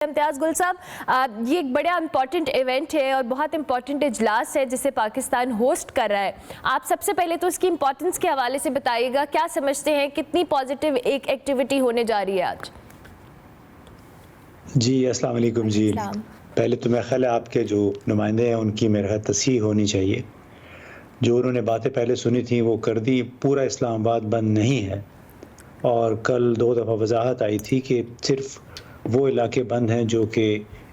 امتیاز گل صاحب، یہ ایک بڑا امپورٹنٹ ایونٹ ہے اور بہت امپورٹنٹ اجلاس ہے جسے پاکستان ہوسٹ کر رہا ہے. آپ سب سے پہلے تو اس کی امپورٹنس کے حوالے سے بتائیے گا، کیا سمجھتے ہیں کتنی پازیٹیو ایک ایکٹیویٹی ہونے جا رہی ہے آج؟ جی السلام علیکم. جی پہلے تو میرا خیال ہے آپ کے جو نمائندے ہیں ان کی میرے خیال تصحیح ہونی چاہیے. جو انہوں نے باتیں پہلے سنی تھیں وہ کر دی. پورا اسلام آباد بند نہیں ہے، اور کل 2 دفعہ وضاحت آئی تھی کہ صرف وہ علاقے بند ہیں جو کہ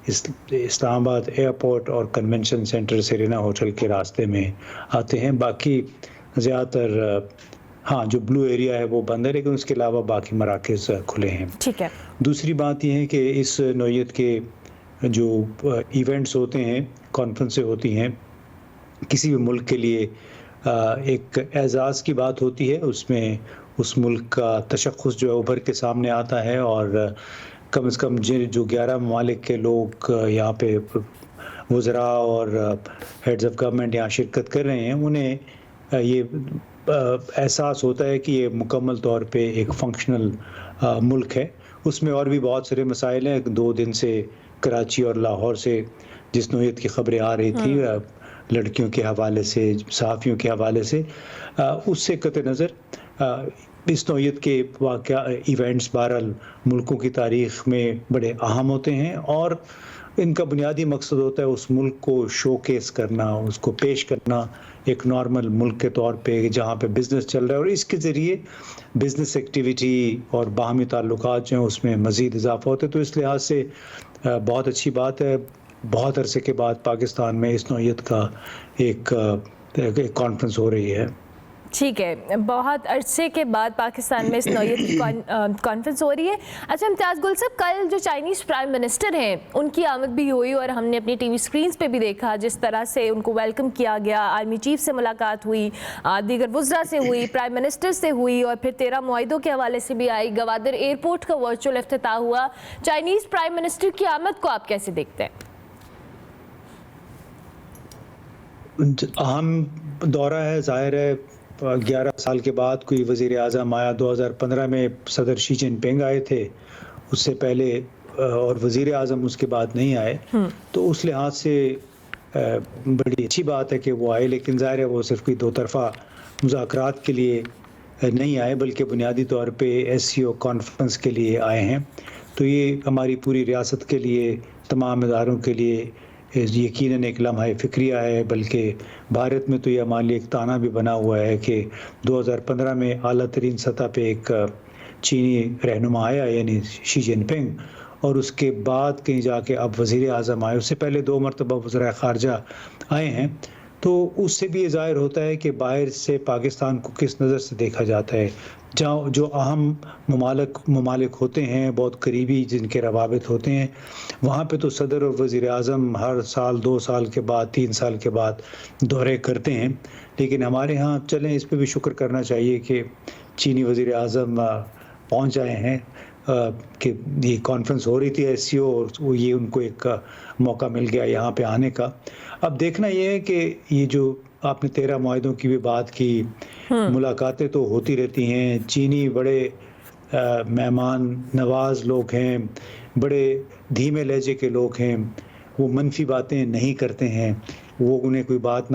اسلام آباد ایئرپورٹ اور کنونشن سینٹر سرینا ہوٹل کے راستے میں آتے ہیں. باقی زیادہ تر جو بلو ایریا ہے وہ بند ہے، لیکن اس کے علاوہ باقی مراکز کھلے ہیں. ٹھیک ہے. دوسری بات یہ ہے کہ اس نوعیت کے جو ایونٹس ہوتے ہیں، کانفرنسیں ہوتی ہیں، کسی بھی ملک کے لیے ایک اعزاز کی بات ہوتی ہے. اس میں اس ملک کا تشخص جو ہے ابھر کے سامنے آتا ہے، اور کم از کم جو 11 ممالک کے لوگ یہاں پہ وزراء اور ہیڈز آف گورنمنٹ یہاں شرکت کر رہے ہیں، انہیں یہ احساس ہوتا ہے کہ یہ مکمل طور پہ ایک فنکشنل ملک ہے. اس میں اور بھی بہت سارے مسائل ہیں. 2 دن سے کراچی اور لاہور سے جس نوعیت کی خبریں آ رہی تھی لڑکیوں کے حوالے سے، صحافیوں کے حوالے سے، اس سے قطع نظر اس نوعیت کے واقعہ ایونٹس بہرحال ملکوں کی تاریخ میں بڑے اہم ہوتے ہیں، اور ان کا بنیادی مقصد ہوتا ہے اس ملک کو شو کیس کرنا، اس کو پیش کرنا ایک نارمل ملک کے طور پہ جہاں پہ بزنس چل رہا ہے، اور اس کے ذریعے بزنس ایکٹیویٹی اور باہمی تعلقات جو ہیں اس میں مزید اضافہ ہوتا ہے. تو اس لحاظ سے بہت اچھی بات ہے. بہت عرصے کے بعد پاکستان میں اس نوعیت کا ایک کانفرنس ہو رہی ہے. ٹھیک ہے، بہت عرصے کے بعد پاکستان میں اس نوعیت کی کانفرنس ہو رہی ہے. اچھا امتیاز گل صاحب، کل جو چائنیز پرائم منسٹر ہیں ان کی آمد بھی ہوئی، اور ہم نے اپنی ٹی وی سکرینز پہ بھی دیکھا جس طرح سے ان کو ویلکم کیا گیا. آرمی چیف سے ملاقات ہوئی، دیگر وزراء سے ہوئی، پرائم منسٹر سے ہوئی، اور پھر 13 معاہدوں کے حوالے سے بھی آئی. گوادر ایئرپورٹ کا ورچوئل افتتاح ہوا. چائنیز پرائم منسٹر کی آمد کو آپ کیسے دیکھتے ہیں؟ اہم دورہ ہے. ظاہر ہے 11 سال کے بعد کوئی وزیر اعظم آیا. 2015 میں صدر شی جن پنگ آئے تھے، اس سے پہلے، اور وزیر اعظم اس کے بعد نہیں آئے. تو اس لحاظ سے بڑی اچھی بات ہے کہ وہ آئے، لیکن ظاہر ہے وہ صرف کوئی 2 طرفہ مذاکرات کے لیے نہیں آئے، بلکہ بنیادی طور پہ SCO کانفرنس کے لیے آئے ہیں. تو یہ ہماری پوری ریاست کے لیے، تمام اداروں کے لیے یقیناً ایک لمحہ فکریہ ہے. بلکہ بھارت میں تو یہ ہمارے لیے ایک تانا بھی بنا ہوا ہے کہ 2015 میں اعلیٰ ترین سطح پہ ایک چینی رہنما آیا، یعنی شی جن پنگ، اور اس کے بعد کہیں جا کے اب وزیر اعظم آئے. اس سے پہلے 2 مرتبہ وزراء خارجہ آئے ہیں. تو اس سے بھی یہ ظاہر ہوتا ہے کہ باہر سے پاکستان کو کس نظر سے دیکھا جاتا ہے. جو اہم ممالک ہوتے ہیں، بہت قریبی جن کے روابط ہوتے ہیں، وہاں پہ تو صدر اور وزیر اعظم ہر سال 2 سال کے بعد 3 سال کے بعد دورے کرتے ہیں. لیکن ہمارے ہاں چلیں اس پہ بھی شکر کرنا چاہیے کہ چینی وزیر اعظم پہنچ آئے ہیں، کہ یہ کانفرنس ہو رہی تھی SCO، اور یہ ان کو ایک موقع مل گیا یہاں پہ آنے کا. اب دیکھنا یہ ہے کہ یہ جو آپ نے 13 معاہدوں کی بھی بات کی، ملاقاتیں تو ہوتی رہتی ہیں. چینی بڑے مہمان نواز لوگ ہیں، بڑے دھیمے لہجے کے لوگ ہیں. وہ منفی باتیں نہیں کرتے ہیں، وہ انہیں کوئی بات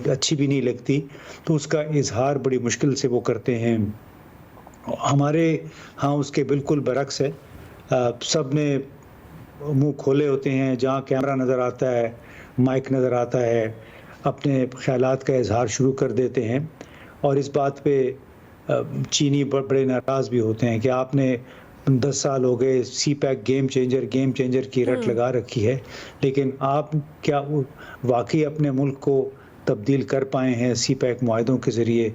اچھی بھی نہیں لگتی تو اس کا اظہار بڑی مشکل سے وہ کرتے ہیں. ہمارے ہاں اس کے بالکل برعکس ہے. سب نے منہ کھولے ہوتے ہیں. جہاں کیمرہ نظر آتا ہے، مائک نظر آتا ہے، اپنے خیالات کا اظہار شروع کر دیتے ہیں. اور اس بات پہ چینی بڑے ناراض بھی ہوتے ہیں کہ آپ نے 10 سال ہو گئے، سی پیک گیم چینجر کی رٹ لگا رکھی ہے، لیکن آپ کیا واقعی اپنے ملک کو تبدیل کر پائے ہیں سی پیک معاہدوں کے ذریعے؟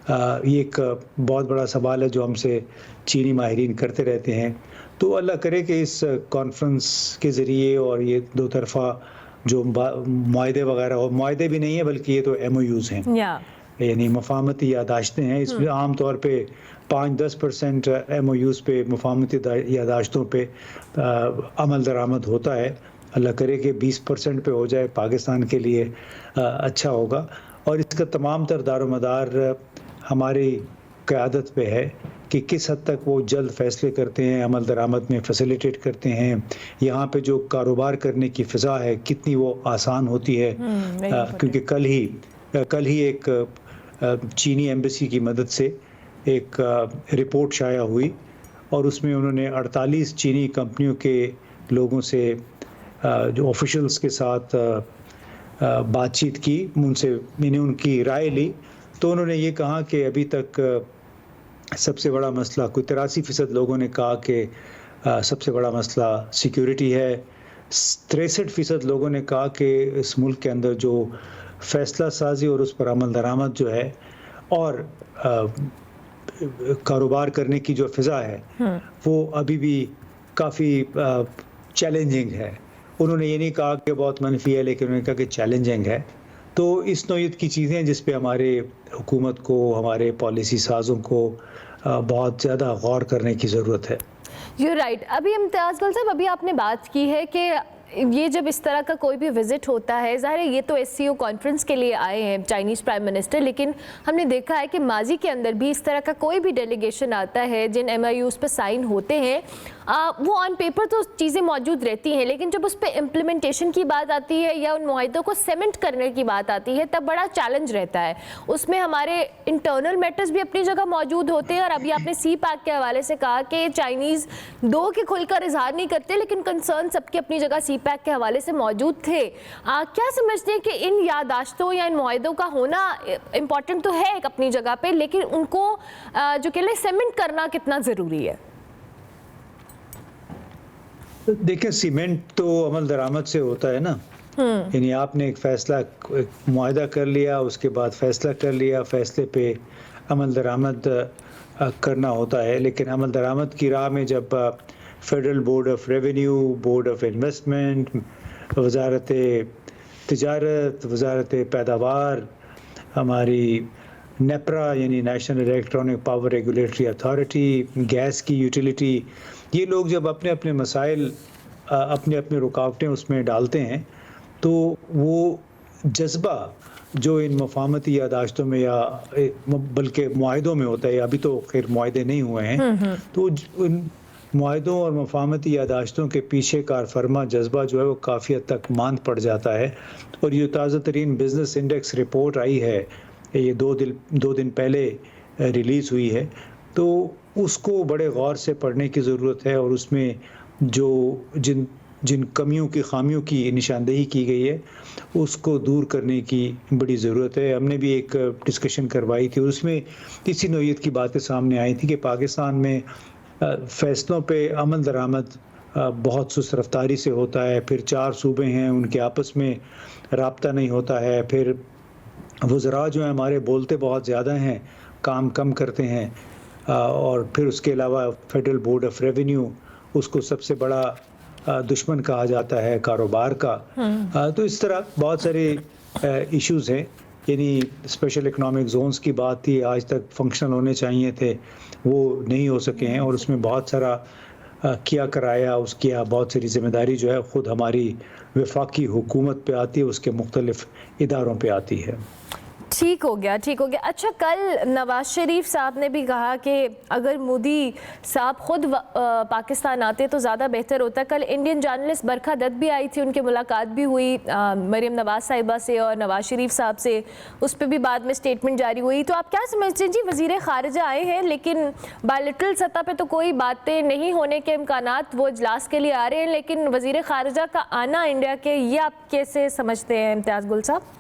یہ ایک بہت بڑا سوال ہے جو ہم سے چینی ماہرین کرتے رہتے ہیں. تو اللہ کرے کہ اس کانفرنس کے ذریعے اور یہ 2 طرفہ جو معاہدے وغیرہ ہو، معاہدے بھی نہیں ہیں بلکہ یہ تو MOUs ہیں، یعنی مفاہمتی یادداشتیں ہیں. اس میں عام طور پہ 5-10% MOUs پہ، مفاہمتی یادداشتوں پہ عمل درآمد ہوتا ہے. اللہ کرے کہ 20% پہ ہو جائے، پاکستان کے لیے اچھا ہوگا. اور اس کا تمام تر دار و مدار ہماری قیادت پہ ہے کہ کس حد تک وہ جلد فیصلے کرتے ہیں، عمل درآمد میں فیسیلیٹیٹ کرتے ہیں، یہاں پہ جو کاروبار کرنے کی فضا ہے کتنی وہ آسان ہوتی ہے. کیونکہ کل ہی ایک چینی ایمبیسی کی مدد سے ایک رپورٹ شائع ہوئی اور اس میں انہوں نے 48 چینی کمپنیوں کے لوگوں سے جو آفیشلز کے ساتھ بات چیت کی، ان سے میں نے ان کی رائے لی. تو انہوں نے یہ کہا کہ ابھی تک سب سے بڑا مسئلہ، کوئی 83% لوگوں نے کہا کہ سب سے بڑا مسئلہ سیکیورٹی ہے. 63% لوگوں نے کہا کہ اس ملک کے اندر جو فیصلہ سازی اور اس پر عمل درآمد جو ہے اور کاروبار کرنے کی جو فضا ہے وہ ابھی بھی کافی چیلنجنگ ہے. انہوں نے یہ نہیں کہا کہ بہت منفی ہے، لیکن انہوں نے کہا کہ چیلنجنگ ہے. تو اس نوعیت کی چیزیں جس پہ ہمارے حکومت کو، ہمارے پالیسی سازوں کو بہت زیادہ غور کرنے کی ضرورت ہے. You right. ابھی امتیاز گل صاحب، ابھی آپ نے بات کی ہے کہ یہ جب اس طرح کا کوئی بھی وزٹ ہوتا ہے، ظاہر ہے یہ تو ایس سی او کانفرنس کے لیے آئے ہیں چائنیز پرائم منسٹر، لیکن ہم نے دیکھا ہے کہ ماضی کے اندر بھی اس طرح کا کوئی بھی ڈیلیگیشن آتا ہے جن ایم آئی یوز پہ سائن ہوتے ہیں، وہ آن پیپر تو چیزیں موجود رہتی ہیں، لیکن جب اس پہ امپلیمنٹیشن کی بات آتی ہے یا ان معاہدوں کو سیمنٹ کرنے کی بات آتی ہے تب بڑا چیلنج رہتا ہے. اس میں ہمارے انٹرنل میٹرز بھی اپنی جگہ موجود ہوتے ہیں، اور ابھی آپ نے سی پیک کے حوالے سے کہا کہ چائنیز دو کے کھل کر اظہار نہیں کرتے، لیکن کنسرن سب کی اپنی جگہ سی پیک کے حوالے سے موجود تھے. کیا سمجھتے ہیں کہ ان یادداشتوں یا ان معاہدوں کا ہونا امپورٹنٹ تو ہے ایک اپنی جگہ پہ، لیکن ان کو جو کہ سیمنٹ کرنا کتنا ضروری ہے؟ دیکھیں، سیمنٹ تو عمل درآمد سے ہوتا ہے نا. یعنی آپ نے ایک فیصلہ، ایک معاہدہ کر لیا، اس کے بعد فیصلہ کر لیا، فیصلے پہ عمل درآمد کرنا ہوتا ہے. لیکن عمل درآمد کی راہ میں جب Federal Board of Revenue, Board of Investment, وزارت تجارت، وزارت پیداوار، ہماری نیپرا یعنی National Electronic Power Regulatory Authority, gas کی یوٹیلیٹی، یہ لوگ جب اپنے اپنے مسائل، اپنے اپنے رکاوٹیں اس میں ڈالتے ہیں تو وہ جذبہ جو ان مفاہمتی یادداشتوں میں یا بلکہ معاہدوں میں ہوتا ہے، ابھی تو خیر معاہدے نہیں ہوئے ہیں، تو ان معاہدوں اور مفاہمتی یادداشتوں کے پیچھے کار فرما جذبہ جو ہے وہ کافی حد تک ماند پڑ جاتا ہے. اور یہ تازہ ترین بزنس انڈیکس رپورٹ آئی ہے، یہ 2 دن پہلے ریلیز ہوئی ہے، تو اس کو بڑے غور سے پڑھنے کی ضرورت ہے، اور اس میں جو جن کمیوں کی، خامیوں کی نشاندہی کی گئی ہے اس کو دور کرنے کی بڑی ضرورت ہے. ہم نے بھی ایک ڈسکشن کروائی تھی، اس میں اسی نوعیت کی باتیں سامنے آئی تھیں کہ پاکستان میں فیصلوں پہ عمل درآمد بہت سست رفتاری سے ہوتا ہے. پھر 4 صوبے ہیں، ان کے آپس میں رابطہ نہیں ہوتا ہے. پھر وزراء جو ہیں ہمارے بولتے بہت زیادہ ہیں، کام کم کرتے ہیں. اور پھر اس کے علاوہ فیڈرل بورڈ آف ریونیو، اس کو سب سے بڑا دشمن کہا جاتا ہے کاروبار کا. تو اس طرح بہت سارے ایشوز ہیں. یعنی اسپیشل اکنامک زونز کی بات تھی، آج تک فنکشنل ہونے چاہیے تھے، وہ نہیں ہو سکے ہیں، اور اس میں بہت سارا کیا کرایا، اس کی بہت ساری ذمہ داری جو ہے خود ہماری وفاقی حکومت پہ آتی ہے، اس کے مختلف اداروں پہ آتی ہے. ٹھیک ہو گیا. اچھا، کل نواز شریف صاحب نے بھی کہا کہ اگر مودی صاحب خود پاکستان آتے تو زیادہ بہتر ہوتا. کل انڈین جرنلسٹ برکھا دت بھی آئی تھی، ان کی ملاقات بھی ہوئی مریم نواز صاحبہ سے اور نواز شریف صاحب سے، اس پہ بھی بعد میں اسٹیٹمنٹ جاری ہوئی. تو آپ کیا سمجھتے ہیں جی، وزیر خارجہ آئے ہیں لیکن بائلیٹرل سطح پہ تو کوئی باتیں نہیں ہونے کے امکانات، وہ اجلاس کے لیے آ رہے ہیں، لیکن وزیر خارجہ کا آنا انڈیا کے، یہ آپ کیسے سمجھتے ہیں امتیاز گل صاحب؟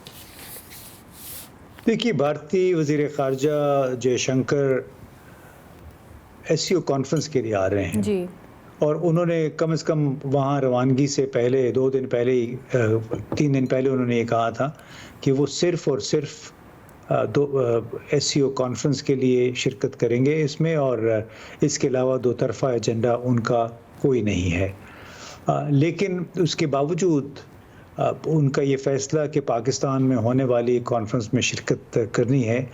دیکھیے، بھارتی وزیر خارجہ Jai Shankar S C O conference کے لیے آ رہے ہیں جی، اور انہوں نے کم از کم وہاں روانگی سے پہلے 2 دن پہلے، 3 دن پہلے انہوں نے یہ کہا تھا کہ وہ صرف اور صرف ایس سی او کانفرنس کے لیے شرکت کریں گے اس میں، اور اس کے علاوہ 2 طرفہ ایجنڈا ان کا کوئی نہیں ہے. لیکن اس کے باوجود ان کا یہ فیصلہ کہ پاکستان میں ہونے والی کانفرنس میں شرکت کرنی ہے،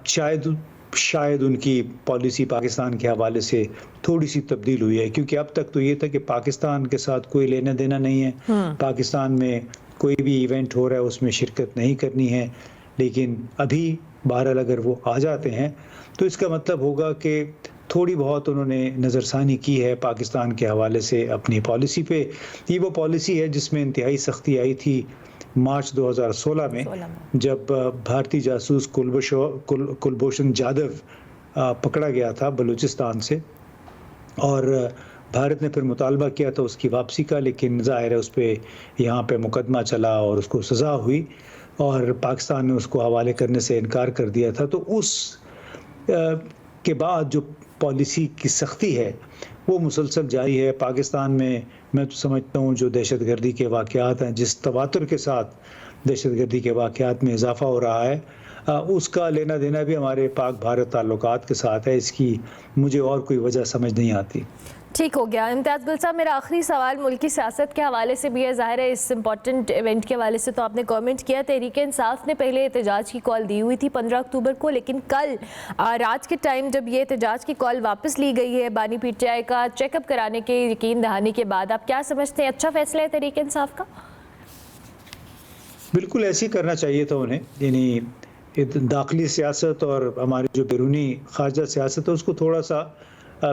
شاید ان کی پالیسی پاکستان کے حوالے سے تھوڑی سی تبدیل ہوئی ہے. کیونکہ اب تک تو یہ تھا کہ پاکستان کے ساتھ کوئی لینا دینا نہیں ہے، پاکستان میں کوئی بھی ایونٹ ہو رہا ہے اس میں شرکت نہیں کرنی ہے. لیکن ابھی بہرحال اگر وہ آ جاتے ہیں تو اس کا مطلب ہوگا کہ تھوڑی بہت انہوں نے نظر ثانی کی ہے پاکستان کے حوالے سے اپنی پالیسی پہ. یہ وہ پالیسی ہے جس میں انتہائی سختی آئی تھی مارچ 2016 میں جب بھارتی جاسوس کلبھوشن جادو پکڑا گیا تھا بلوچستان سے, اور بھارت نے پھر مطالبہ کیا تھا اس کی واپسی کا, لیکن ظاہر ہے اس پہ یہاں پہ مقدمہ چلا اور اس کو سزا ہوئی اور پاکستان نے اس کو حوالے کرنے سے انکار کر دیا تھا. تو اس کے بعد جو پالیسی کی سختی ہے وہ مسلسل جاری ہے پاکستان میں. میں تو سمجھتا ہوں جو دہشت گردی کے واقعات ہیں, جس تواتر کے ساتھ دہشت گردی کے واقعات میں اضافہ ہو رہا ہے, اس کا لینا دینا بھی ہمارے پاک بھارت تعلقات کے ساتھ ہے. اس کی مجھے اور کوئی وجہ سمجھ نہیں آتی. ٹھیک ہو گیا. امتیاز گل صاحب, میرا آخری سوال ملکی سیاست کے حوالے سے بھی ہے. ظاہر ہے اس امپورٹنٹ ایونٹ کے حوالے سے تو آپ نے کامنٹ کیا. تحریک انصاف نے پہلے احتجاج کی کال دی ہوئی تھی 15 اکتوبر کو, لیکن کل رات کے ٹائم جب یہ احتجاج کی کال واپس لی گئی ہے بانی پی ٹی آئی کا چیک اپ کرانے کے یقین دہانی کے بعد, آپ کیا سمجھتے ہیں, اچھا فیصلہ ہے تحریک انصاف کا؟ بالکل ایسے ہی کرنا چاہیے تھا انہیں. یعنی داخلی سیاست اور ہماری جو بیرونی خارجہ سیاست ہے اس کو تھوڑا سا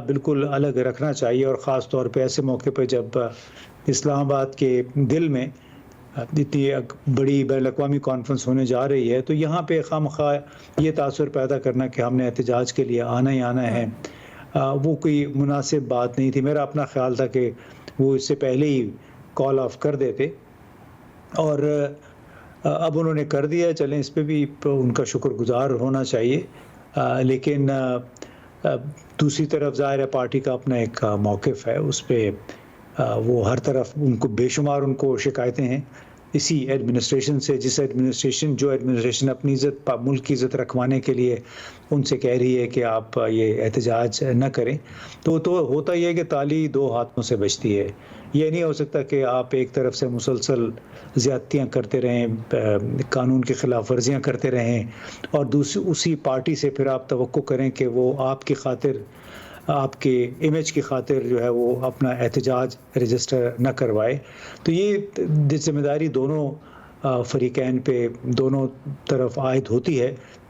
بالکل الگ رکھنا چاہیے, اور خاص طور پہ ایسے موقع پہ جب اسلام آباد کے دل میں اتنی بڑی بین الاقوامی کانفرنس ہونے جا رہی ہے, تو یہاں پہ خواہ یہ تاثر پیدا کرنا کہ ہم نے احتجاج کے لیے آنا ہی آنا ہے, وہ کوئی مناسب بات نہیں تھی. میرا اپنا خیال تھا کہ وہ اس سے پہلے ہی کال آف کر دیتے, اور اب انہوں نے کر دیا. چلیں اس پہ بھی ان کا شکر گزار ہونا چاہیے, لیکن دوسری طرف ظاہر ہے پارٹی کا اپنا ایک موقف ہے, اس پہ وہ ہر طرف ان کو بے شمار ان کو شکایتیں ہیں اسی ایڈمنسٹریشن سے, جو ایڈمنسٹریشن اپنی عزت ملک کی عزت رکھوانے کے لیے ان سے کہہ رہی ہے کہ آپ یہ احتجاج نہ کریں. تو ہوتا یہ ہے کہ تالی دو ہاتھوں سے بجتی ہے. یہ نہیں ہو سکتا کہ آپ ایک طرف سے مسلسل زیادتیاں کرتے رہیں, قانون کی خلاف ورزیاں کرتے رہیں, اور اسی پارٹی سے پھر آپ توقع کریں کہ وہ آپ کی خاطر, آپ کے امیج کی خاطر جو ہے وہ اپنا احتجاج رجسٹر نہ کروائے. تو یہ ذمہ داری دونوں فریقین پہ, دونوں طرف عائد ہوتی ہے